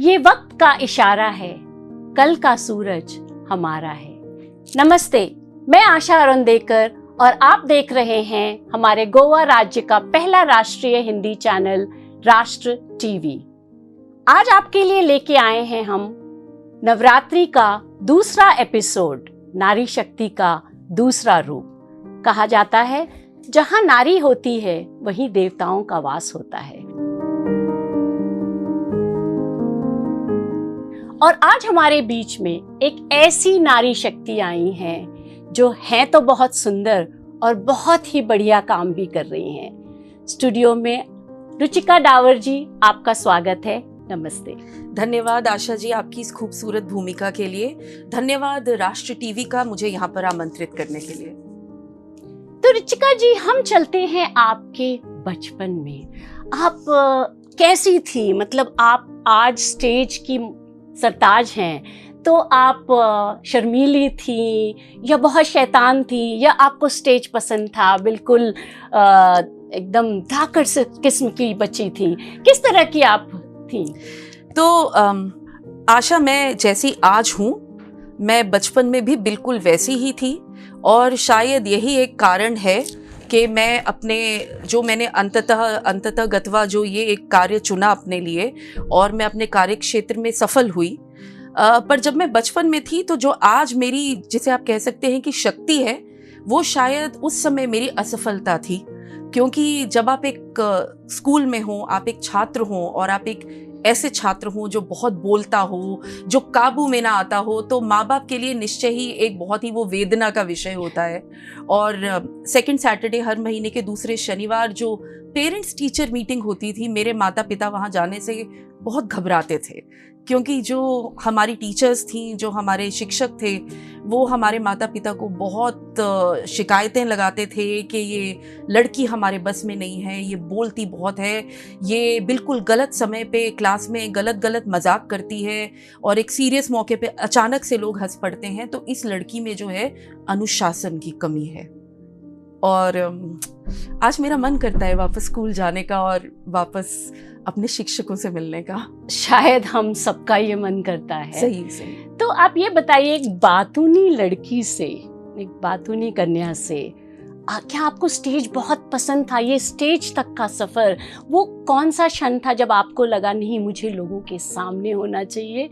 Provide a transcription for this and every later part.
ये वक्त का इशारा है, कल का सूरज हमारा है। नमस्ते, मैं आशा अरुणदेकर और आप देख रहे हैं हमारे गोवा राज्य का पहला राष्ट्रीय हिंदी चैनल राष्ट्र टीवी। आज आपके लिए लेके आए हैं हम नवरात्रि का दूसरा एपिसोड, नारी शक्ति का दूसरा रूप। कहा जाता है जहां नारी होती है वहीं देवताओं का वास होता है। और आज हमारे बीच में एक ऐसी नारी शक्ति आई हैं जो हैं तो बहुत सुंदर और बहुत ही बढ़िया काम भी कर रही हैं। स्टूडियो में रुचिका डावर जी, आपका स्वागत है। नमस्ते। धन्यवाद आशा जी आपकी इस खूबसूरत भूमिका के लिए। धन्यवाद राष्ट्र टीवी का मुझे यहाँ पर आमंत्रित करने के लिए। तो रुचिका जी, हम चलते हैं आपके बचपन में। आप कैसी थी? मतलब आप आज स्टेज की सरताज हैं, तो आप शर्मीली थी या बहुत शैतान थी या आपको स्टेज पसंद था? बिल्कुल एकदम धाकड़ से किस्म की बच्ची थी, किस तरह की आप थी? तो आशा, मैं जैसी आज हूँ मैं बचपन में भी बिल्कुल वैसी ही थी। और शायद यही एक कारण है कि मैं अपने जो मैंने अंततः गत्वा जो ये एक कार्य चुना अपने लिए और मैं अपने कार्य क्षेत्र में सफल हुई। पर जब मैं बचपन में थी तो जो आज मेरी, जिसे आप कह सकते हैं कि शक्ति है, वो शायद उस समय मेरी असफलता थी। क्योंकि जब आप एक स्कूल में हो, आप एक छात्र हो और आप एक ऐसे छात्र हो जो बहुत बोलता हो, जो काबू में ना आता हो, तो माँ बाप के लिए निश्चय ही एक बहुत ही वो वेदना का विषय होता है। और सेकंड सैटरडे हर महीने के दूसरे शनिवार जो पेरेंट्स टीचर मीटिंग होती थी, मेरे माता पिता वहाँ जाने से बहुत घबराते थे। क्योंकि जो हमारी टीचर्स थी, जो हमारे शिक्षक थे, वो हमारे माता पिता को बहुत शिकायतें लगाते थे कि ये लड़की हमारे बस में नहीं है, ये बोलती बहुत है, ये बिल्कुल गलत समय पे क्लास में गलत मजाक करती है और एक सीरियस मौके पे अचानक से लोग हंस पड़ते हैं, तो इस लड़की में जो है अनुशासन की कमी है। और आज मेरा मन करता है वापस स्कूल जाने का और वापस अपने शिक्षकों से मिलने का। शायद हम सबका ये मन करता है। सही। तो आप ये बताइए, एक बातूनी लड़की से, एक बातूनी कन्या से, क्या आपको स्टेज बहुत पसंद था? ये स्टेज तक का सफर, वो कौन सा क्षण था जब आपको लगा नहीं, मुझे लोगों के सामने होना चाहिए,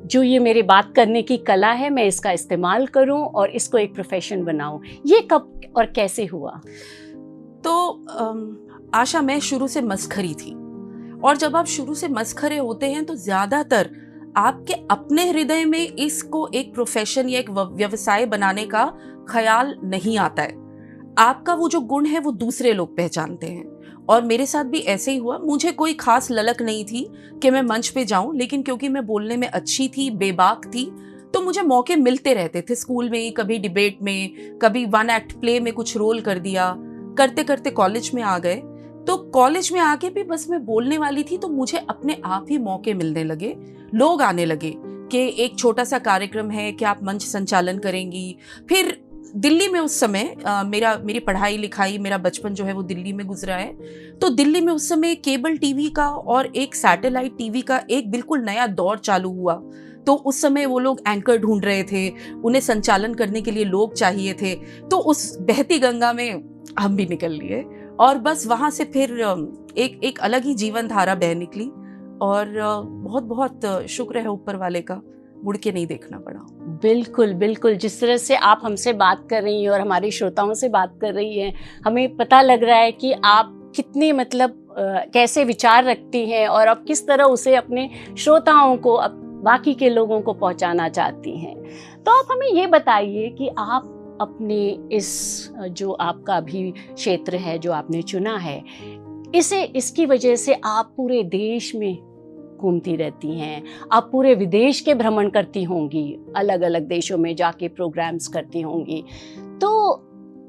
जो ये मेरे बात करने की कला है मैं इसका इस्तेमाल करूं और इसको एक प्रोफेशन बनाऊं? ये कब और कैसे हुआ? तो आशा, मैं शुरू से मस्खरी थी और जब आप शुरू से मस्खरे होते हैं तो ज्यादातर आपके अपने हृदय में इसको एक प्रोफेशन या एक व्यवसाय बनाने का ख्याल नहीं आता है। आपका वो जो गुण है वो दूसरे लोग पहचानते हैं। और मेरे साथ भी ऐसे ही हुआ। मुझे कोई खास ललक नहीं थी कि मैं मंच पे जाऊं, लेकिन क्योंकि मैं बोलने में अच्छी थी, बेबाक थी, तो मुझे मौके मिलते रहते थे स्कूल में ही। कभी डिबेट में, कभी वन एक्ट प्ले में कुछ रोल कर दिया। करते करते कॉलेज में आ गए। तो कॉलेज में आके भी बस मैं बोलने वाली थी तो मुझे अपने आप ही मौके मिलने लगे। लोग आने लगे कि एक छोटा सा कार्यक्रम है, क्या आप मंच संचालन करेंगी? फिर दिल्ली में उस समय मेरी पढ़ाई लिखाई, मेरा बचपन जो है वो दिल्ली में गुजरा है। तो दिल्ली में उस समय केबल टीवी का और एक सैटेलाइट टीवी का एक बिल्कुल नया दौर चालू हुआ। तो उस समय वो लोग एंकर ढूंढ रहे थे, उन्हें संचालन करने के लिए लोग चाहिए थे। तो उस बहती गंगा में हम भी निकल लिए और बस वहाँ से फिर एक अलग ही जीवन धारा बह निकली। और बहुत बहुत शुक्र है ऊपर वाले का, मुड़ के नहीं देखना पड़ा। बिल्कुल बिल्कुल, जिस तरह से आप हमसे बात कर रही हैं और हमारे श्रोताओं से बात कर रही हैं, हमें पता लग रहा है कि आप कितने कैसे विचार रखती हैं और आप किस तरह उसे अपने श्रोताओं को, बाकी के लोगों को पहुंचाना चाहती हैं। तो आप हमें ये बताइए कि आप अपने इस जो आपका अभी क्षेत्र है जो आपने चुना है, इसकी वजह से आप पूरे देश में घूमती रहती हैं, आप पूरे विदेश के भ्रमण करती होंगी, अलग अलग देशों में जाके प्रोग्राम्स करती होंगी। तो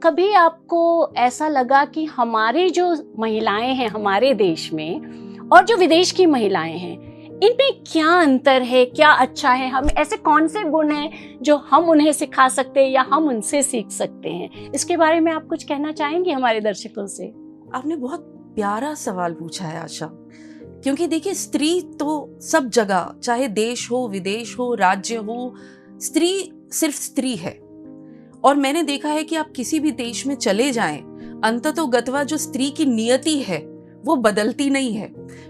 कभी आपको ऐसा लगा कि हमारी जो महिलाएं हैं हमारे देश में और जो विदेश की महिलाएं हैं, इनमें क्या अंतर है, क्या अच्छा है? हम ऐसे कौन से गुण हैं जो हम उन्हें सिखा सकते हैं या हम उनसे सीख सकते हैं? इसके बारे में आप कुछ कहना चाहेंगे हमारे दर्शकों से? आपने बहुत प्यारा सवाल पूछा है आशा, क्योंकि देखिए स्त्री तो सब जगह, चाहे देश हो, विदेश हो, राज्य हो, स्त्री सिर्फ स्त्री है। और मैंने देखा है कि आप किसी भी देश में चले जाएं, अंततोगत्वा जो स्त्री की नियति है वो बदलती नहीं है।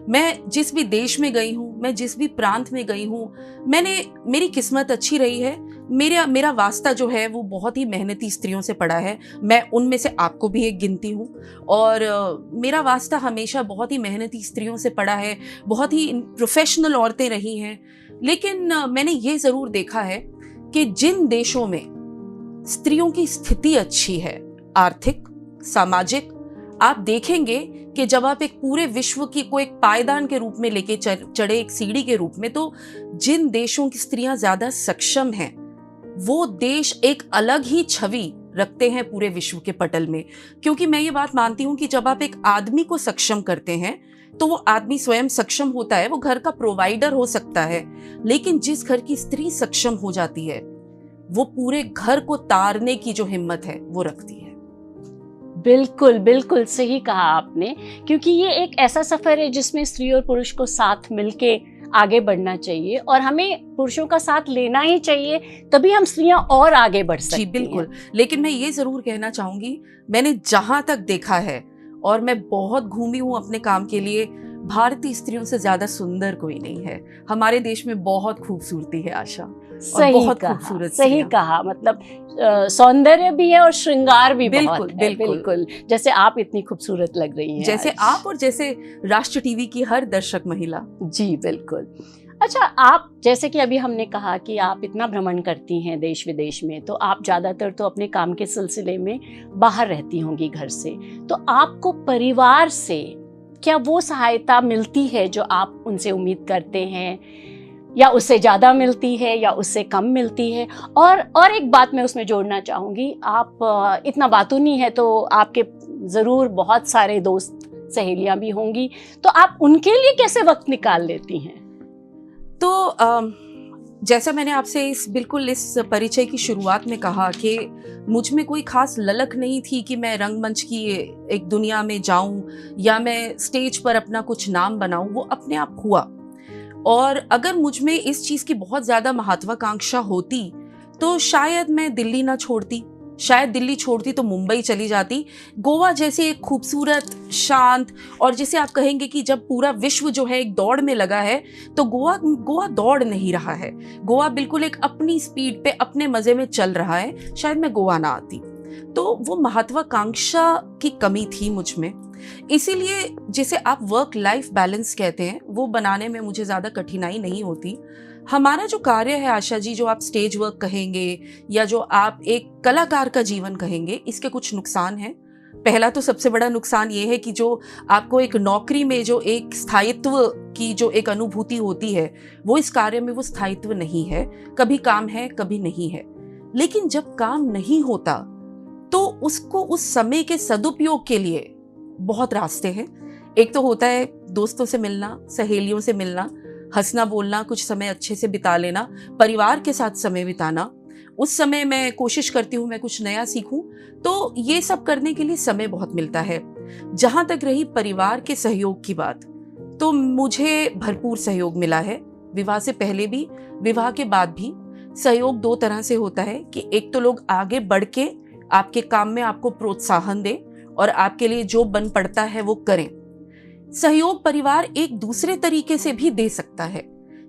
मैं जिस भी देश में गई हूँ, मैं जिस भी प्रांत में गई हूँ, मेरी किस्मत अच्छी रही है। मेरा वास्ता जो है वो बहुत ही मेहनती स्त्रियों से पड़ा है। मैं उनमें से आपको भी एक गिनती हूँ। और मेरा वास्ता हमेशा बहुत ही मेहनती स्त्रियों से पड़ा है, बहुत ही प्रोफेशनल औरतें रही हैं। लेकिन मैंने ये ज़रूर देखा है कि जिन देशों में स्त्रियों की स्थिति अच्छी है, आर्थिक, सामाजिक, आप देखेंगे कि जब आप एक पूरे विश्व की को एक पायदान के रूप में लेके चढ़े, एक सीढ़ी के रूप में, तो जिन देशों की स्त्रियां ज्यादा सक्षम हैं वो देश एक अलग ही छवि रखते हैं पूरे विश्व के पटल में। क्योंकि मैं ये बात मानती हूँ कि जब आप एक आदमी को सक्षम करते हैं तो वो आदमी स्वयं सक्षम होता है, वो घर का प्रोवाइडर हो सकता है। लेकिन जिस घर की स्त्री सक्षम हो जाती है वो पूरे घर को तारने की जो हिम्मत है वो रखती है। बिल्कुल बिल्कुल सही कहा आपने, क्योंकि ये एक ऐसा सफर है जिसमें स्त्री और पुरुष को साथ मिलके आगे बढ़ना चाहिए और हमें पुरुषों का साथ लेना ही चाहिए, तभी हम स्त्रियां और आगे बढ़ सकती हैं। जी बिल्कुल। लेकिन मैं ये जरूर कहना चाहूंगी, मैंने जहां तक देखा है और मैं बहुत घूमी हूँ अपने काम के लिए, भारतीय स्त्रियों से ज्यादा सुंदर कोई नहीं है। हमारे देश में बहुत खूबसूरती है आशा, सही बहुत कहा, खूबसूरत सही कहा। मतलब सौंदर्य भी है और श्रृंगार भी बिल्कुल, बहुत है। बिल्कुल। बिल्कुल, जैसे आप इतनी खूबसूरत लग रही हैं जैसे आज। आप और जैसे राष्ट्र टीवी की हर दर्शक महिला। जी बिल्कुल। अच्छा, आप जैसे कि अभी हमने कहा कि आप इतना भ्रमण करती हैं देश विदेश में, तो आप ज़्यादातर तो अपने काम के सिलसिले में बाहर रहती होंगी घर से, तो आपको परिवार से क्या वो सहायता मिलती है जो आप उनसे उम्मीद करते हैं, या उससे ज़्यादा मिलती है या उससे कम मिलती है? और एक बात मैं उसमें जोड़ना चाहूँगी, आप इतना बातूनी है तो आपके ज़रूर बहुत सारे दोस्त सहेलियाँ भी होंगी, तो आप उनके लिए कैसे वक्त निकाल लेती हैं? तो जैसा मैंने आपसे बिल्कुल इस परिचय की शुरुआत में कहा कि मुझ में कोई खास ललक नहीं थी कि मैं रंगमंच की एक दुनिया में जाऊं या मैं स्टेज पर अपना कुछ नाम बनाऊं, वो अपने आप हुआ। और अगर मुझ में इस चीज़ की बहुत ज़्यादा महत्वाकांक्षा होती तो शायद मैं दिल्ली ना छोड़ती, शायद दिल्ली छोड़ती तो मुंबई चली जाती। गोवा जैसे एक खूबसूरत, शांत, और जिसे आप कहेंगे कि जब पूरा विश्व जो है एक दौड़ में लगा है, तो गोवा दौड़ नहीं रहा है। गोवा बिल्कुल एक अपनी स्पीड पे अपने मज़े में चल रहा है। शायद मैं गोवा ना आती। तो वो महत्वाकांक्षा की कमी थी मुझ में। इसीलिए जिसे आप वर्क लाइफ बैलेंस कहते हैं वो बनाने में मुझे ज़्यादा कठिनाई नहीं होती। हमारा जो कार्य है आशा जी, जो आप स्टेज वर्क कहेंगे या जो आप एक कलाकार का जीवन कहेंगे, इसके कुछ नुकसान हैं। पहला तो सबसे बड़ा नुकसान ये है कि जो आपको एक नौकरी में जो एक स्थायित्व की जो एक अनुभूति होती है, वो इस कार्य में वो स्थायित्व नहीं है। कभी काम है, कभी नहीं है। लेकिन जब काम नहीं होता तो उसको उस समय के सदुपयोग के लिए बहुत रास्ते हैं। एक तो होता है दोस्तों से मिलना, सहेलियों से मिलना, हंसना बोलना, कुछ समय अच्छे से बिता लेना, परिवार के साथ समय बिताना। उस समय मैं कोशिश करती हूँ मैं कुछ नया सीखूं, तो ये सब करने के लिए समय बहुत मिलता है। जहाँ तक रही परिवार के सहयोग की बात, तो मुझे भरपूर सहयोग मिला है। विवाह से पहले भी, विवाह के बाद भी। सहयोग दो तरह से होता है कि एक तो लोग आगे बढ़ के आपके काम में आपको प्रोत्साहन दें और आपके लिए जो बन पड़ता है वो करें। सहयोग परिवार एक दूसरे तरीके से भी दे सकता है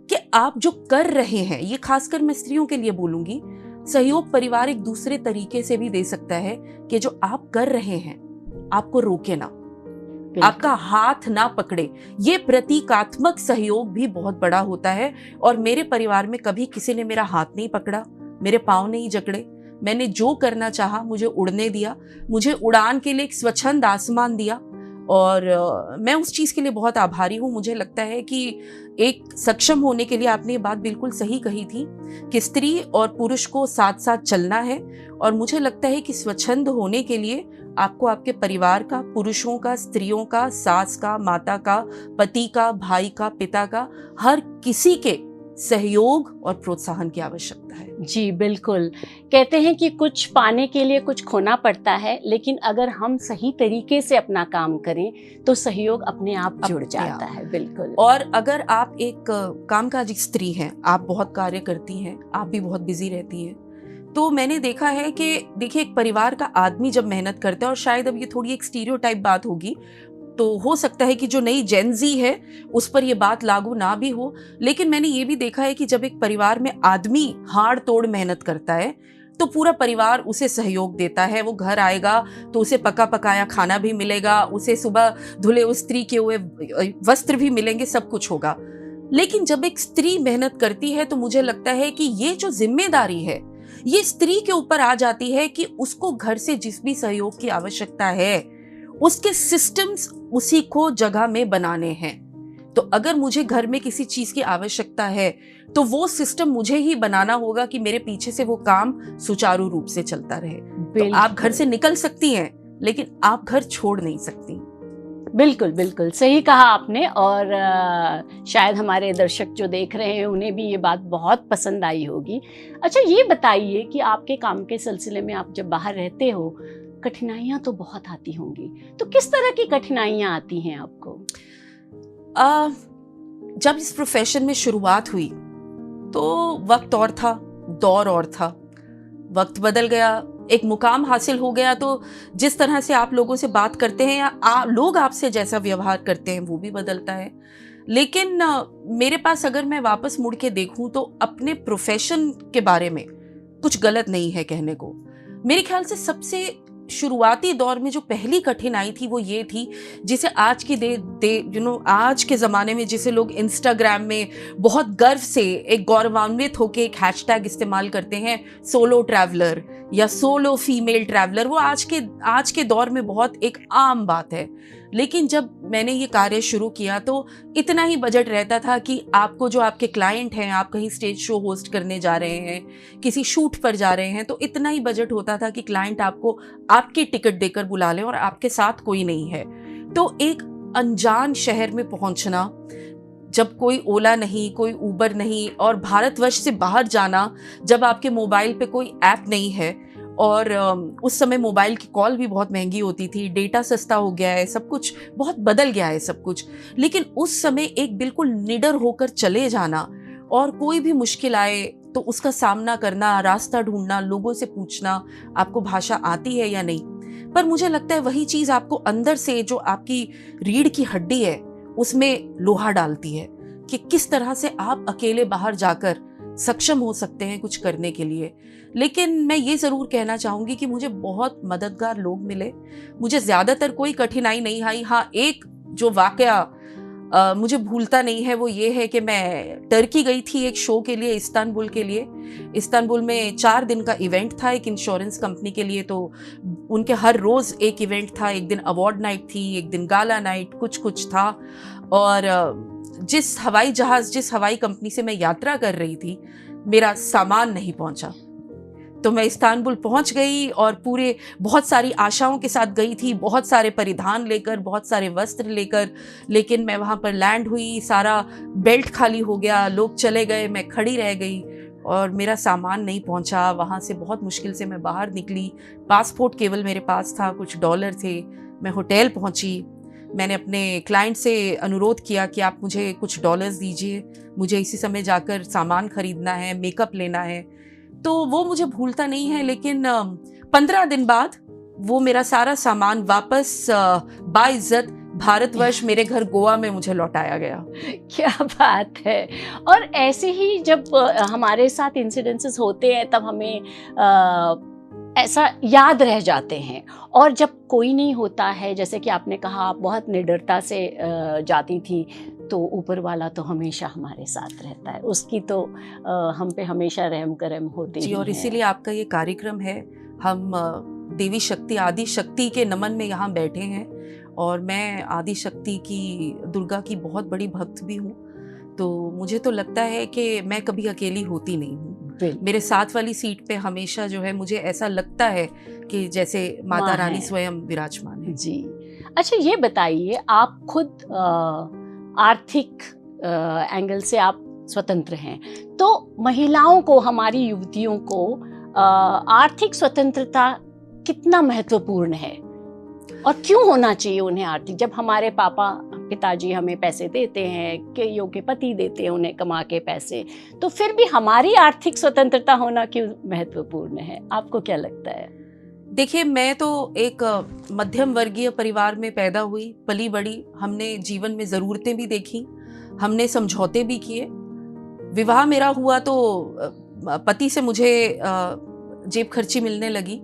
कि आप जो कर रहे हैं, ये खासकर मैं स्त्रियों के लिए बोलूंगी, सहयोग परिवार एक दूसरे तरीके से भी दे सकता है कि जो आप कर रहे हैं आपको रोके ना, आपका हाथ ना पकड़े। ये प्रतीकात्मक सहयोग भी बहुत बड़ा होता है। और मेरे परिवार में कभी किसी ने मेरा हाथ नहीं पकड़ा, मेरे पाँव नहीं जकड़े। मैंने जो करना चाहा मुझे उड़ने दिया, मुझे उड़ान के लिए एक स्वच्छंद आसमान दिया, और मैं उस चीज़ के लिए बहुत आभारी हूँ। मुझे लगता है कि एक सक्षम होने के लिए, आपने ये बात बिल्कुल सही कही थी कि स्त्री और पुरुष को साथ साथ चलना है। और मुझे लगता है कि स्वच्छंद होने के लिए आपको आपके परिवार का, पुरुषों का, स्त्रियों का, सास का, माता का, पति का, भाई का, पिता का, हर किसी के सहयोग और प्रोत्साहन की आवश्यकता है। जी बिल्कुल। कहते हैं कि कुछ पाने के लिए कुछ खोना पड़ता है, लेकिन अगर हम सही तरीके से अपना काम करें तो सहयोग अपने आप जुड़ जाता है। बिल्कुल। और अगर आप एक कामकाजी स्त्री हैं, आप बहुत कार्य करती हैं, आप भी बहुत बिजी रहती हैं, तो मैंने देखा है कि देखिए एक परिवार का आदमी जब मेहनत करता है, और शायद अब ये थोड़ी एक स्टीरियोटाइप बात होगी, तो हो सकता है कि जो नई जेनजी है उस पर ये बात लागू ना भी हो, लेकिन मैंने ये भी देखा है कि जब एक परिवार में आदमी हाड़ तोड़ मेहनत करता है तो पूरा परिवार उसे सहयोग देता है। वो घर आएगा तो उसे पका पकाया खाना भी मिलेगा, उसे सुबह धुले हुए स्त्री के हुए वस्त्र भी मिलेंगे, सब कुछ होगा। लेकिन जब एक स्त्री मेहनत करती है तो मुझे लगता है कि ये जो जिम्मेदारी है ये स्त्री के ऊपर आ जाती है कि उसको घर से जिस भी सहयोग की आवश्यकता है उसके सिस्टम्स उसी को जगह में बनाने हैं। तो अगर मुझे घर में किसी चीज की आवश्यकता है तो वो सिस्टम मुझे ही बनाना होगा कि मेरे पीछे से वो काम सुचारू रूप से चलता रहे। तो आप घर से निकल सकती हैं लेकिन आप घर छोड़ नहीं सकती। बिल्कुल बिल्कुल सही कहा आपने। और शायद हमारे दर्शक जो देख रहे हैं उन्हें भी ये बात बहुत पसंद आई होगी। अच्छा ये बताइए कि आपके काम के सिलसिले में आप जब बाहर रहते हो कठिनाइयाँ तो बहुत आती होंगी, तो किस तरह की कठिनाइयाँ आती हैं आपको? जब इस प्रोफेशन में शुरुआत हुई तो वक्त और था, दौर और था, वक्त बदल गया, एक मुकाम हासिल हो गया, तो जिस तरह से आप लोगों से बात करते हैं या लोग आपसे जैसा व्यवहार करते हैं वो भी बदलता है। लेकिन मेरे पास अगर मैं वापस मुड़ के देखूं तो अपने प्रोफेशन के बारे में कुछ गलत नहीं है कहने को। मेरे ख्याल से सबसे शुरुआती दौर में जो पहली कठिनाई थी वो ये थी जिसे आज की आज के ज़माने में जिसे लोग इंस्टाग्राम में बहुत गर्व से एक गौरवान्वित होकर एक हैशटैग इस्तेमाल करते हैं, सोलो ट्रैवलर या सोलो फीमेल ट्रैवलर, वो आज के दौर में बहुत एक आम बात है। लेकिन जब मैंने ये कार्य शुरू किया तो इतना ही बजट रहता था कि आपको जो आपके क्लाइंट हैं, आप कहीं स्टेज शो होस्ट करने जा रहे हैं, किसी शूट पर जा रहे हैं, तो इतना ही बजट होता था कि क्लाइंट आपको आपकी टिकट देकर बुला लें और आपके साथ कोई नहीं है। तो एक अनजान शहर में पहुंचना, जब कोई ओला नहीं, कोई उबर नहीं, और भारतवर्ष से बाहर जाना जब आपके मोबाइल पे कोई ऐप नहीं है, और उस समय मोबाइल की कॉल भी बहुत महंगी होती थी, डेटा सस्ता हो गया है, सब कुछ बहुत बदल गया है सब कुछ। लेकिन उस समय एक बिल्कुल निडर होकर चले जाना और कोई भी मुश्किल आए तो उसका सामना करना, रास्ता ढूंढना, लोगों से पूछना आपको भाषा आती है या नहीं। पर मुझे लगता है वही चीज़ आपको अंदर से, जो आपकी रीढ़ की हड्डी है, उसमें लोहा डालती है कि किस तरह से आप अकेले बाहर जाकर सक्षम हो सकते हैं कुछ करने के लिए। लेकिन मैं ये ज़रूर कहना चाहूँगी कि मुझे बहुत मददगार लोग मिले, मुझे ज़्यादातर कोई कठिनाई नहीं आई। हाँ, एक जो वाकया मुझे भूलता नहीं है वो ये है कि मैं टर्की गई थी एक शो के लिए, इस्तांबुल के लिए। इस्तांबुल में 4 दिन का इवेंट था एक इंश्योरेंस कंपनी के लिए, तो उनके हर रोज़ एक इवेंट था। एक दिन अवार्ड नाइट थी, एक दिन गाला नाइट, कुछ था। और जिस हवाई कंपनी से मैं यात्रा कर रही थी, मेरा सामान नहीं पहुंचा। तो मैं इस्तांबुल पहुंच गई और बहुत सारी आशाओं के साथ गई थी, बहुत सारे परिधान लेकर, बहुत सारे वस्त्र लेकर। लेकिन मैं वहां पर लैंड हुई, सारा बेल्ट खाली हो गया, लोग चले गए, मैं खड़ी रह गई और मेरा सामान नहीं पहुंचा। वहां से बहुत मुश्किल से मैं बाहर निकली। पासपोर्ट केवल मेरे पास था, कुछ डॉलर थे। मैं होटल पहुंची, मैंने अपने क्लाइंट से अनुरोध किया कि आप मुझे कुछ डॉलर्स दीजिए, मुझे इसी समय जाकर सामान खरीदना है, मेकअप लेना है। तो वो मुझे भूलता नहीं है। लेकिन 15 दिन बाद वो मेरा सारा सामान वापस बाइज्जत भारतवर्ष मेरे घर गोवा में मुझे लौटाया गया। क्या बात है। और ऐसे ही जब हमारे साथ इंसिडेंसेस होते हैं तब हमें ऐसा याद रह जाते हैं, और जब कोई नहीं होता है, जैसे कि आपने कहा आप बहुत निडरता से जाती थी, तो ऊपर वाला तो हमेशा हमारे साथ रहता है, उसकी तो हम पे हमेशा रहम करम होती है। जी, और इसीलिए आपका ये कार्यक्रम है। हम देवी शक्ति, आदि शक्ति के नमन में यहाँ बैठे हैं, और मैं आदि शक्ति की, दुर्गा की बहुत बड़ी भक्त भी हूँ। तो मुझे तो लगता है कि मैं कभी अकेली होती नहीं हूँ। मेरे साथ वाली सीट पे हमेशा जो है मुझे ऐसा लगता है कि जैसे माता रानी स्वयं विराजमान है। जी। अच्छा ये बताइए, आप खुद आर्थिक एंगल से आप स्वतंत्र हैं। तो महिलाओं को, हमारी युवतियों को आर्थिक स्वतंत्रता कितना महत्वपूर्ण है और क्यों होना चाहिए उन्हें आर्थिक? जब हमारे पिताजी हमें पैसे देते हैं, कईयों के पति देते हैं उन्हें कमा के पैसे, तो फिर भी हमारी आर्थिक स्वतंत्रता होना क्यों महत्वपूर्ण है? आपको क्या लगता है? देखिए, मैं तो एक मध्यम वर्गीय परिवार में पैदा हुई, पली बड़ी। हमने जीवन में ज़रूरतें भी देखी, हमने समझौते भी किए। विवाह मेरा हुआ तो पति से मुझे जेब खर्ची मिलने लगी।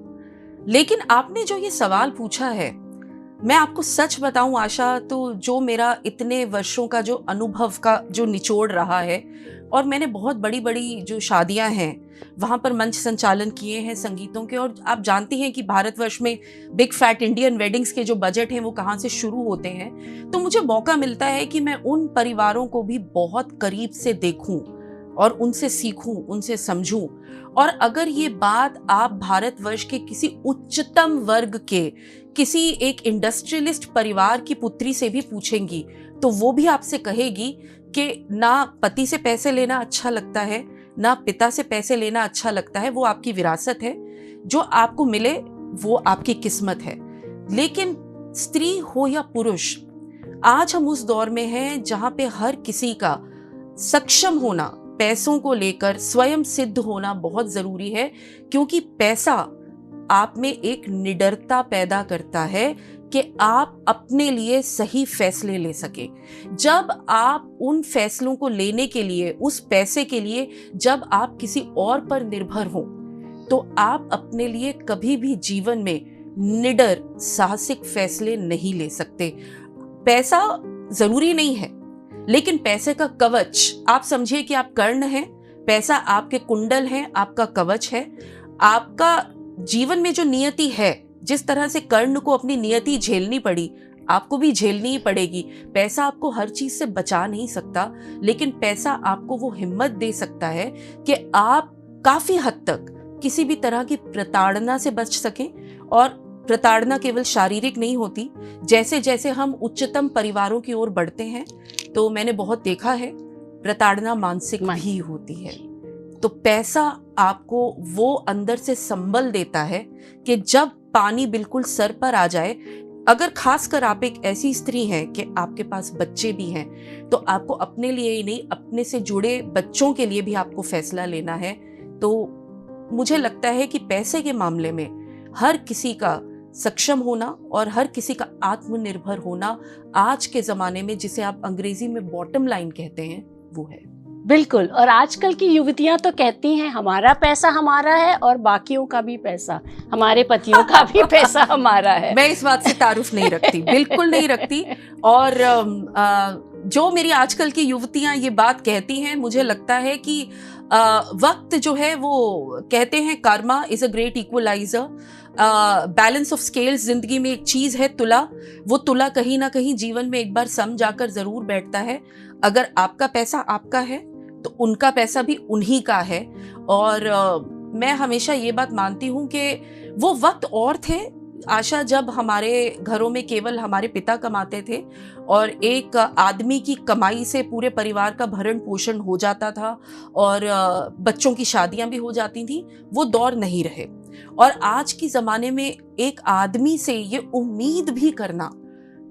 लेकिन आपने जो ये सवाल पूछा है, मैं आपको सच बताऊं आशा, तो जो मेरा इतने वर्षों का जो अनुभव का जो निचोड़ रहा है, और मैंने बहुत बड़ी बड़ी जो शादियां हैं वहाँ पर मंच संचालन किए हैं संगीतों के, और आप जानती हैं कि भारतवर्ष में बिग फैट इंडियन वेडिंग्स के जो बजट हैं वो कहाँ से शुरू होते हैं। तो मुझे मौका मिलता है कि मैं उन परिवारों को भी बहुत करीब से देखूं और उनसे सीखूं, उनसे समझूं। और अगर ये बात आप भारतवर्ष के किसी उच्चतम वर्ग के, किसी एक इंडस्ट्रियलिस्ट परिवार की पुत्री से भी पूछेंगी तो वो भी आपसे कहेगी कि ना पति से पैसे लेना अच्छा लगता है, ना पिता से पैसे लेना अच्छा लगता है। वो आपकी विरासत है, जो आपको मिले वो आपकी किस्मत है। लेकिन स्त्री हो या पुरुष, आज हम उस दौर में हैं जहाँ पे हर किसी का सक्षम होना, पैसों को लेकर स्वयं सिद्ध होना बहुत जरूरी है, क्योंकि पैसा आप में एक निडरता पैदा करता है कि आप अपने लिए सही फैसले ले सके। जब आप उन फैसलों को लेने के लिए, उस पैसे के लिए जब आप किसी और पर निर्भर हो, तो आप अपने लिए कभी भी जीवन में निडर साहसिक फैसले नहीं ले सकते। पैसा जरूरी नहीं है, लेकिन पैसे का कवच, आप समझिए कि आप कर्ण हैं, पैसा आपके कुंडल हैं, आपका कवच है। आपका जीवन में जो नियति है, जिस तरह से कर्ण को अपनी नियति झेलनी पड़ी, आपको भी झेलनी ही पड़ेगी। पैसा आपको हर चीज से बचा नहीं सकता, लेकिन पैसा आपको वो हिम्मत दे सकता है कि आप काफी हद तक किसी भी तरह की प्रताड़ना से बच सकें। और प्रताड़ना केवल शारीरिक नहीं होती, जैसे जैसे हम उच्चतम परिवारों की ओर बढ़ते हैं तो मैंने बहुत देखा है प्रताड़ना मानसिक भी होती है। तो पैसा आपको वो अंदर से संबल देता है कि जब पानी बिल्कुल सर पर आ जाए, अगर खासकर आप एक ऐसी स्त्री हैं कि आपके पास बच्चे भी हैं, तो आपको अपने लिए ही नहीं, अपने से जुड़े बच्चों के लिए भी आपको फैसला लेना है। तो मुझे लगता है कि पैसे के मामले में हर किसी का सक्षम होना और हर किसी का आत्मनिर्भर होना आज के ज़माने में, जिसे आप अंग्रेजी में बॉटम लाइन कहते हैं, वो है। बिल्कुल। और आजकल की युवतियां तो कहती हैं हमारा पैसा हमारा है और बाकियों का भी पैसा, हमारे पतियों का भी पैसा हमारा है। मैं इस बात से तारुफ नहीं रखती, बिल्कुल नहीं रखती। और जो मेरी आजकल की युवतियां ये बात कहती हैं, मुझे लगता है कि वक्त जो है, वो कहते हैं karma is a great equaliser, balance of scales जिंदगी में एक चीज है, तुला। वो तुला कहीं ना कहीं जीवन में एक बार सम जाकर जरूर बैठता है। अगर आपका पैसा आपका है तो उनका पैसा भी उन्हीं का है। और मैं हमेशा ये बात मानती हूँ कि वो वक्त और थे आशा, जब हमारे घरों में केवल हमारे पिता कमाते थे और एक आदमी की कमाई से पूरे परिवार का भरण पोषण हो जाता था और बच्चों की शादियां भी हो जाती थी। वो दौर नहीं रहे। और आज के ज़माने में एक आदमी से ये उम्मीद भी करना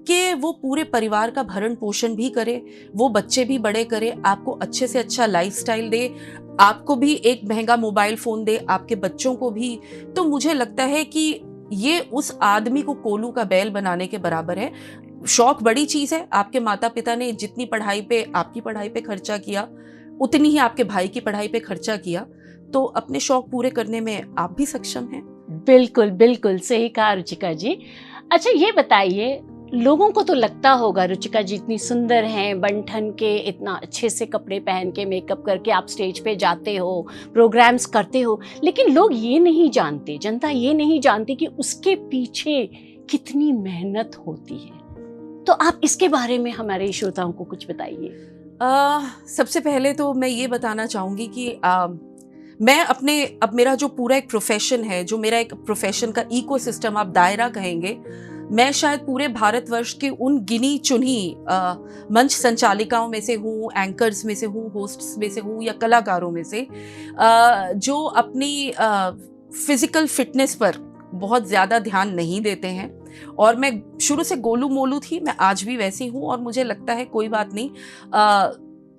कि वो पूरे परिवार का भरण पोषण भी करे, वो बच्चे भी बड़े करे, आपको अच्छे से अच्छा लाइफस्टाइल दे, आपको भी एक महंगा मोबाइल फ़ोन दे, आपके बच्चों को भी, तो मुझे लगता है कि ये उस आदमी को कोलू का बैल बनाने के बराबर है। शौक बड़ी चीज़ है। आपके माता पिता ने जितनी पढ़ाई पे, आपकी पढ़ाई पे खर्चा किया, उतनी ही आपके भाई की पढ़ाई पे खर्चा किया, तो अपने शौक पूरे करने में आप भी सक्षम हैं। बिल्कुल बिल्कुल सही कहा रुचिका जी। अच्छा, ये बताइए, लोगों को तो लगता होगा रुचिका जी इतनी सुंदर हैं, बन ठन के, इतना अच्छे से कपड़े पहन के, मेकअप करके आप स्टेज पे जाते हो, प्रोग्राम्स करते हो, लेकिन लोग ये नहीं जानते, जनता ये नहीं जानती कि उसके पीछे कितनी मेहनत होती है। तो आप इसके बारे में हमारे श्रोताओं को कुछ बताइए। सबसे पहले तो मैं ये बताना चाहूँगी कि मैं अपने, अब मेरा जो पूरा एक प्रोफेशन है, जो मेरा एक प्रोफेशन का इकोसिस्टम आप दायरा कहेंगे, मैं शायद पूरे भारतवर्ष के उन गिनी चुनी मंच संचालिकाओं में से हूँ, एंकर्स में से हूँ, होस्ट्स में से हूँ या कलाकारों में से जो अपनी फिजिकल फिटनेस पर बहुत ज़्यादा ध्यान नहीं देते हैं। और मैं शुरू से गोलू मोलू थी, मैं आज भी वैसी हूँ और मुझे लगता है कोई बात नहीं,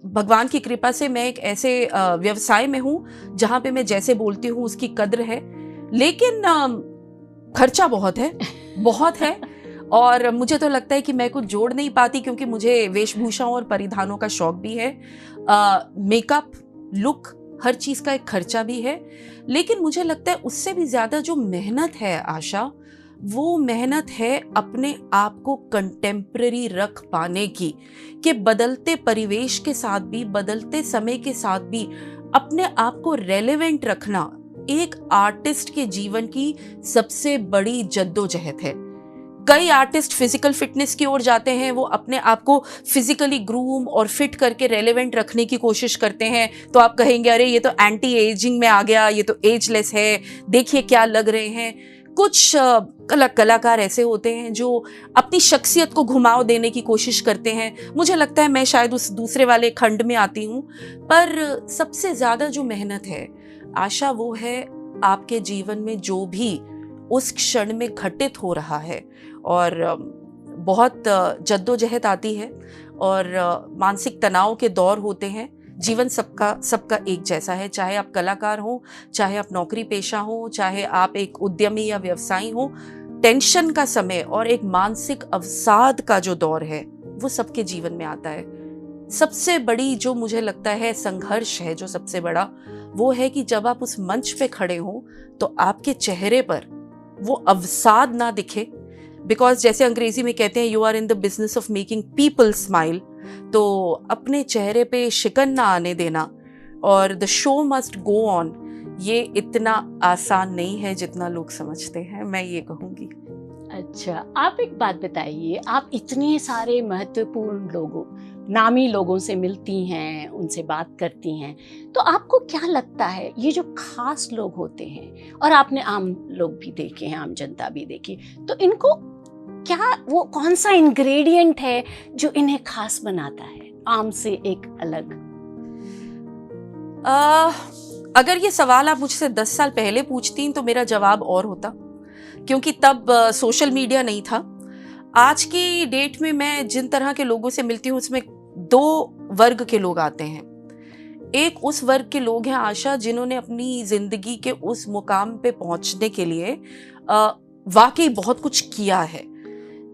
भगवान की कृपा से मैं एक ऐसे व्यवसाय में हूँ जहाँ पे मैं जैसे बोलती हूँ उसकी कद्र है, लेकिन खर्चा बहुत है, बहुत है। और मुझे तो लगता है कि मैं कुछ जोड़ नहीं पाती क्योंकि मुझे वेशभूषाओं और परिधानों का शौक भी है, मेकअप, लुक, हर चीज़ का एक खर्चा भी है। लेकिन मुझे लगता है उससे भी ज़्यादा जो मेहनत है आशा, वो मेहनत है अपने आप को कंटेम्प्रेरी रख पाने की, कि बदलते परिवेश के साथ भी, बदलते समय के साथ भी अपने आप को रेलेवेंट रखना एक आर्टिस्ट के जीवन की सबसे बड़ी जद्दोजहद है। कई आर्टिस्ट फिजिकल फिटनेस की ओर जाते हैं, वो अपने आप को फिजिकली ग्रूम और फिट करके रेलेवेंट रखने की कोशिश करते हैं, तो आप कहेंगे अरे ये तो एंटी एजिंग में आ गया, ये तो एजलेस है, देखिए क्या लग रहे हैं। कुछ कलाकार ऐसे होते हैं जो अपनी शख्सियत को घुमाव देने की कोशिश करते हैं। मुझे लगता है मैं शायद उस दूसरे वाले खंड में आती हूँ। पर सबसे ज़्यादा जो मेहनत है आशा, वो है आपके जीवन में जो भी उस क्षण में घटित हो रहा है, और बहुत जद्दोजहद आती है और मानसिक तनाव के दौर होते हैं। जीवन सबका एक जैसा है, चाहे आप कलाकार हो, चाहे आप नौकरी पेशा हो, चाहे आप एक उद्यमी या व्यवसायी हो। टेंशन का समय और एक मानसिक अवसाद का जो दौर है वो सबके जीवन में आता है। सबसे बड़ी जो मुझे लगता है संघर्ष है, जो सबसे बड़ा, वो है कि जब आप उस मंच पे खड़े हो तो आपके चेहरे पर वो अवसाद ना दिखे, बिकॉज जैसे अंग्रेजी में कहते हैं you are in the business of making people smile. तो अपने चेहरे पे शिकन ना आने देना और the show must go on, ये इतना आसान नहीं है जितना लोग समझते हैं, मैं ये कहूँगी। अच्छा, आप एक बात बताइए, आप इतने सारे महत्वपूर्ण लोगों, नामी लोगों से मिलती हैं, उनसे बात करती हैं, तो आपको क्या लगता है ये जो खास लोग होते हैं, और आपने आम लोग भी देखे हैं, आम जनता भी देखी, तो इनको क्या, वो कौन सा इंग्रेडिएंट है जो इन्हें खास बनाता है, आम से एक अलग? अगर ये सवाल आप मुझसे 10 साल पहले पूछती तो मेरा जवाब और होता, क्योंकि तब सोशल मीडिया नहीं था। आज की डेट में मैं जिन तरह के लोगों से मिलती हूँ उसमें 2 वर्ग के लोग आते हैं। एक उस वर्ग के लोग हैं आशा, जिन्होंने अपनी जिंदगी के उस मुकाम पे पहुंचने के लिए वाकई बहुत कुछ किया है।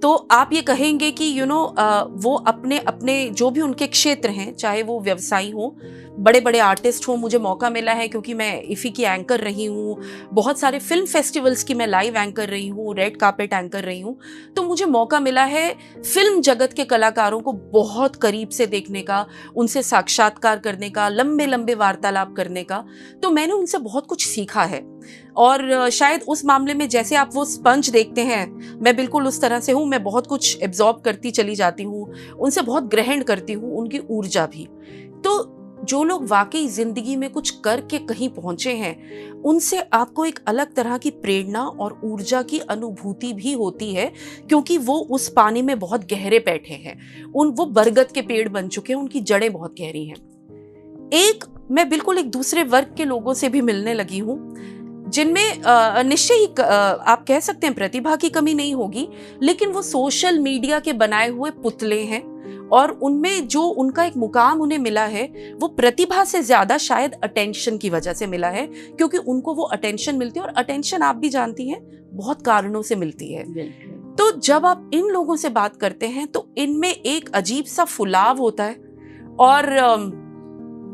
तो आप ये कहेंगे कि वो अपने अपने जो भी उनके क्षेत्र हैं, चाहे वो व्यवसायी हो, बड़े बड़े आर्टिस्ट हो। मुझे मौका मिला है क्योंकि मैं इफ़ी की एंकर रही हूँ, बहुत सारे फिल्म फेस्टिवल्स की मैं लाइव एंकर रही हूँ, रेड कार्पेट एंकर रही हूँ। तो मुझे मौका मिला है फिल्म जगत के कलाकारों को बहुत करीब से देखने का, उनसे साक्षात्कार करने का, लंबे लंबे वार्तालाप करने का। तो मैंने उनसे बहुत कुछ सीखा है। और शायद उस मामले में जैसे आप वो स्पंज देखते हैं, मैं बिल्कुल उस तरह से हूँ। मैं बहुत कुछ एब्जॉर्ब करती चली जाती हूँ, उनसे बहुत ग्रहण करती हूँ, उनकी ऊर्जा भी। तो जो लोग वाकई जिंदगी में कुछ करके कहीं पहुंचे हैं, उनसे आपको एक अलग तरह की प्रेरणा और ऊर्जा की अनुभूति भी होती है, क्योंकि वो उस पानी में बहुत गहरे बैठे हैं। वो बरगद के पेड़ बन चुके हैं, उनकी जड़ें बहुत गहरी हैं। मैं बिल्कुल एक दूसरे वर्ग के लोगों से भी मिलने लगी हूँ, जिनमें निश्चय ही आप कह सकते हैं प्रतिभा की कमी नहीं होगी, लेकिन वो सोशल मीडिया के बनाए हुए पुतले हैं। और उनमें जो उनका एक मुकाम उन्हें मिला है, वो प्रतिभा से ज्यादा शायद अटेंशन की वजह से मिला है, क्योंकि उनको वो अटेंशन मिलती है। और अटेंशन आप भी जानती हैं बहुत कारणों से मिलती है। तो जब आप इन लोगों से बात करते हैं तो इनमें एक अजीब सा फुलाव होता है। और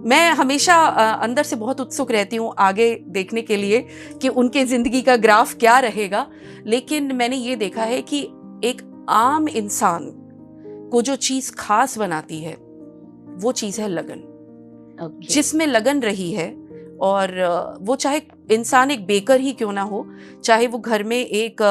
मैं हमेशा अंदर से बहुत उत्सुक रहती हूँ आगे देखने के लिए कि उनके जिंदगी का ग्राफ क्या रहेगा। लेकिन मैंने ये देखा है कि एक आम इंसान को जो चीज खास बनाती है वो चीज है लगन। जिसमें लगन रही है, और वो चाहे इंसान एक बेकर ही क्यों ना हो, चाहे वो घर में एक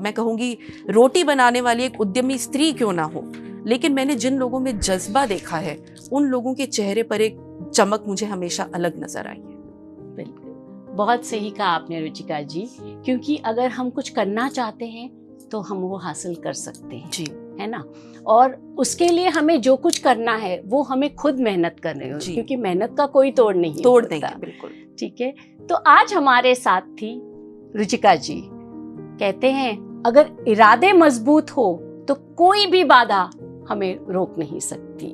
मैं कहूँगी रोटी बनाने वाली एक उद्यमी स्त्री क्यों ना हो, लेकिन मैंने जिन लोगों में जज्बा देखा है, उन लोगों के चेहरे पर एक चमक मुझे हमेशा अलग नजर आई है। बिल्कुल, बहुत सही कहा आपने रुचिका जी, क्योंकि अगर हम कुछ करना चाहते हैं तो हम वो हासिल कर सकते हैं, जी है ना। और उसके लिए हमें जो कुछ करना है वो हमें खुद मेहनत करनी होगी, जी। क्योंकि मेहनत का कोई तोड़ नहीं नहीं होता। है, बिल्कुल। ठीक है, तो आज हमारे साथ थी रुचिका जी। कहते हैं अगर इरादे मजबूत हो तो कोई भी बाधा हमें रोक नहीं सकती।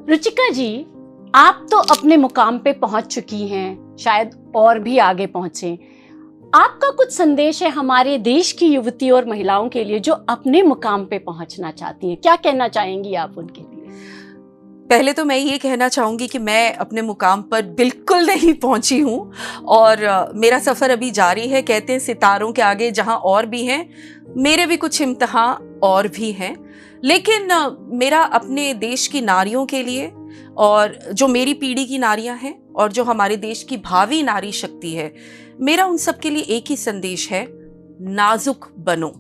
रुचिका जी, आप तो अपने मुकाम पे पहुंच चुकी हैं, शायद और भी आगे पहुंचे। आपका कुछ संदेश है हमारे देश की युवती और महिलाओं के लिए जो अपने मुकाम पे पहुंचना चाहती हैं, क्या कहना चाहेंगी आप उनके लिए? पहले तो मैं ये कहना चाहूँगी कि मैं अपने मुकाम पर बिल्कुल नहीं पहुँची हूँ और मेरा सफ़र अभी जारी है। कहते हैं सितारों के आगे जहाँ और भी हैं, मेरे भी कुछ इम्तिहान और भी हैं, लेकिन मेरा अपने देश की नारियों के लिए और जो मेरी पीढ़ी की नारियां हैं और जो हमारे देश की भावी नारी शक्ति है, मेरा उन सब के लिए एक ही संदेश है, नाजुक बनो।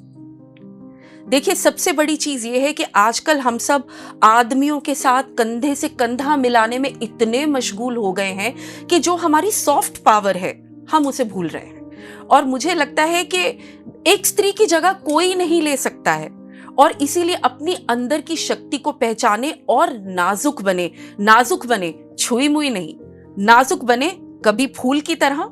देखिए, सबसे बड़ी चीज ये है कि आजकल हम सब आदमियों के साथ कंधे से कंधा मिलाने में इतने मशगूल हो गए हैं कि जो हमारी सॉफ्ट पावर है हम उसे भूल रहे हैं। और मुझे लगता है कि एक स्त्री की जगह कोई नहीं ले सकता है, और इसीलिए अपनी अंदर की शक्ति को पहचाने और नाजुक बने। नाजुक बने, छुई मुई नहीं, नाजुक बने कभी फूल की तरह,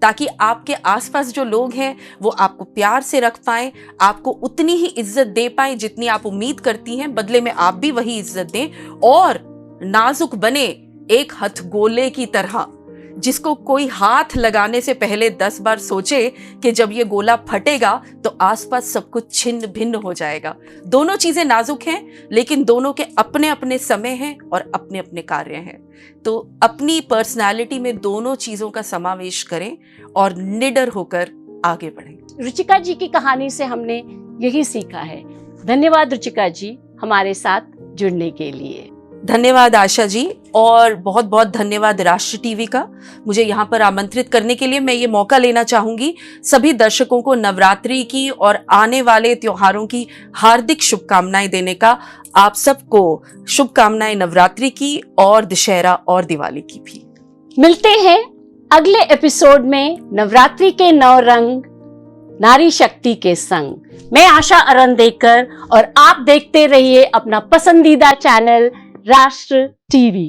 ताकि आपके आसपास जो लोग हैं वो आपको प्यार से रख पाएं, आपको उतनी ही इज्जत दे पाएं जितनी आप उम्मीद करती हैं, बदले में आप भी वही इज्जत दें। और नाजुक बने एक हथगोले की तरह, जिसको कोई हाथ लगाने से पहले 10 बार सोचे कि जब ये गोला फटेगा तो आसपास सब कुछ छिन्न भिन्न हो जाएगा। दोनों चीजें नाजुक हैं, लेकिन दोनों के अपने अपने समय हैं और अपने अपने कार्य हैं। तो अपनी पर्सनालिटी में दोनों चीजों का समावेश करें और निडर होकर आगे बढ़ें। रुचिका जी की कहानी से हमने यही सीखा है। धन्यवाद रुचिका जी हमारे साथ जुड़ने के लिए। धन्यवाद आशा जी, और बहुत बहुत धन्यवाद राष्ट्र टीवी का मुझे यहाँ पर आमंत्रित करने के लिए। मैं ये मौका लेना चाहूंगी सभी दर्शकों को नवरात्रि की और आने वाले त्योहारों की हार्दिक शुभकामनाएं देने का। आप सबको शुभकामनाएं नवरात्रि की और दशहरा और दिवाली की भी। मिलते हैं अगले एपिसोड में नवरात्रि के 9 रंग नारी शक्ति के संग। मैं आशा अरंदेकर और आप देखते रहिए अपना पसंदीदा चैनल राष्ट्र टीवी।